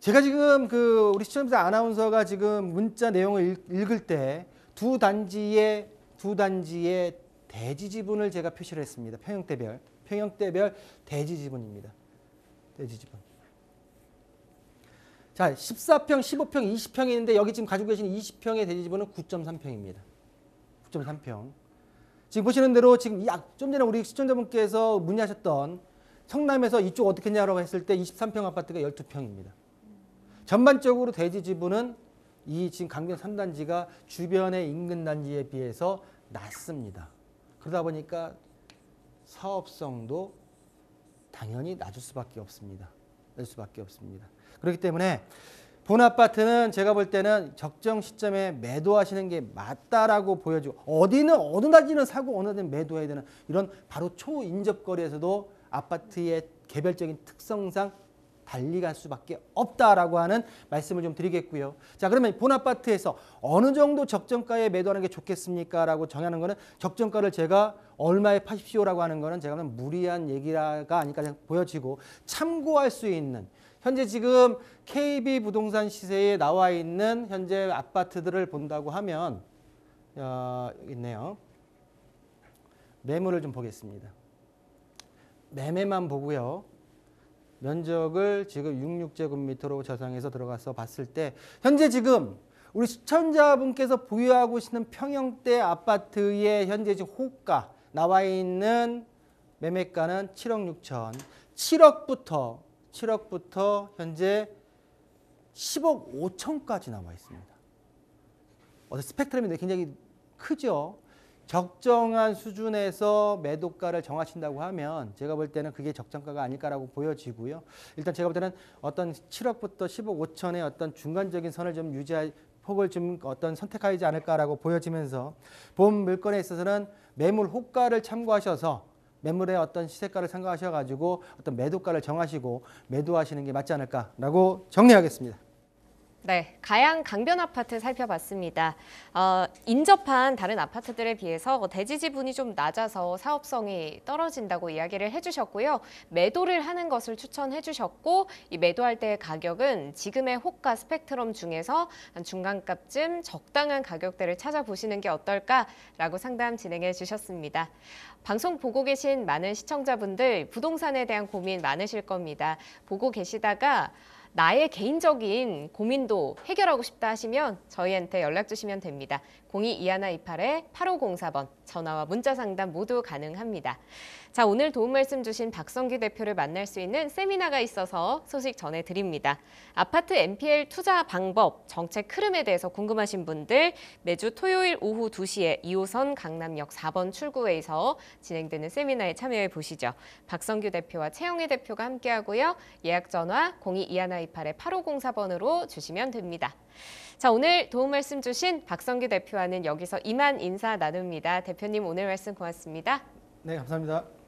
제가 지금 우리 시청자 아나운서가 지금 문자 내용을 읽을 때 두 단지의 대지 지분을 제가 표시를 했습니다. 평형대별 대지 지분입니다. 대지 지분. 자, 14평, 15평, 20평이 있는데 여기 지금 가지고 계신 20평의 대지 지분은 9.3평입니다. 9.3평. 지금 보시는 대로 지금 좀 전에 우리 시청자분께서 문의하셨던 성남에서 이쪽 어떻게 했냐라고 했을 때 23평 아파트가 12평입니다. 전반적으로 대지 지분은 이 지금 강변 3단지가 주변의 인근 단지에 비해서 낮습니다. 그러다 보니까 사업성도 당연히 낮을 수밖에 없습니다. 그렇기 때문에 본 아파트는 제가 볼 때는 적정 시점에 매도하시는 게 맞다라고 보여지고 어느 단지는 사고 어느 단지는 매도해야 되는 이런 바로 초인접거리에서도 아파트의 개별적인 특성상 달리 갈 수밖에 없다라고 하는 말씀을 좀 드리겠고요. 자, 그러면 본 아파트에서 어느 정도 적정가에 매도하는 게 좋겠습니까? 라고 정하는 거는 적정가를 제가 얼마에 파십시오라고 하는 거는 제가 보면 무리한 얘기가 아닐까 보여지고 참고할 수 있는 현재 지금 KB 부동산 시세에 나와 있는 현재 아파트들을 본다고 하면 여기 있네요. 매물을 좀 보겠습니다. 매매만 보고요. 면적을 지금 66제곱미터로 저장해서 들어가서 봤을 때 현재 지금 우리 시청자분께서 보유하고 계시는 평형대 아파트의 현재 지금 호가 나와 있는 매매가는 7억 6천 7억부터 현재 10억 5천까지 나와 있습니다. 스펙트럼이 굉장히 크죠. 적정한 수준에서 매도가를 정하신다고 하면 제가 볼 때는 그게 적정가가 아닐까라고 보여지고요. 일단 제가 볼 때는 어떤 7억부터 10억 5천의 어떤 중간적인 선을 좀 유지할 폭을 좀 선택하지 않을까라고 보여지면서 본 물건에 있어서는 매물 호가를 참고하셔서 매물의 어떤 시세가를 참고하셔가지고 어떤 매도가를 정하시고 매도하시는 게 맞지 않을까라고 정리하겠습니다. 네, 가양 강변 아파트 살펴봤습니다. 인접한 다른 아파트들에 비해서 대지 지분이 좀 낮아서 사업성이 떨어진다고 이야기를 해주셨고요. 매도를 하는 것을 추천해 주셨고 이 매도할 때의 가격은 지금의 호가 스펙트럼 중에서 한 중간값쯤 적당한 가격대를 찾아보시는 게 어떨까라고 상담 진행해 주셨습니다. 방송 보고 계신 많은 시청자분들 부동산에 대한 고민 많으실 겁니다. 보고 계시다가 나의 개인적인 고민도 해결하고 싶다 하시면 저희한테 연락 주시면 됩니다. 022128-8504번 전화와 문자 상담 모두 가능합니다. 자, 오늘 도움 말씀 주신 박성규 대표를 만날 수 있는 세미나가 있어서 소식 전해드립니다. 아파트 NPL 투자 방법, 정책 흐름에 대해서 궁금하신 분들 매주 토요일 오후 2시에 2호선 강남역 4번 출구에서 진행되는 세미나에 참여해 보시죠. 박성규 대표와 최영애 대표가 함께하고요. 예약 전화 022128-8504번으로 주시면 됩니다. 자, 오늘 도움 말씀 주신 박성규 대표와는 여기서 이만 인사 나눕니다. 대표님 오늘 말씀 고맙습니다. 네, 감사합니다.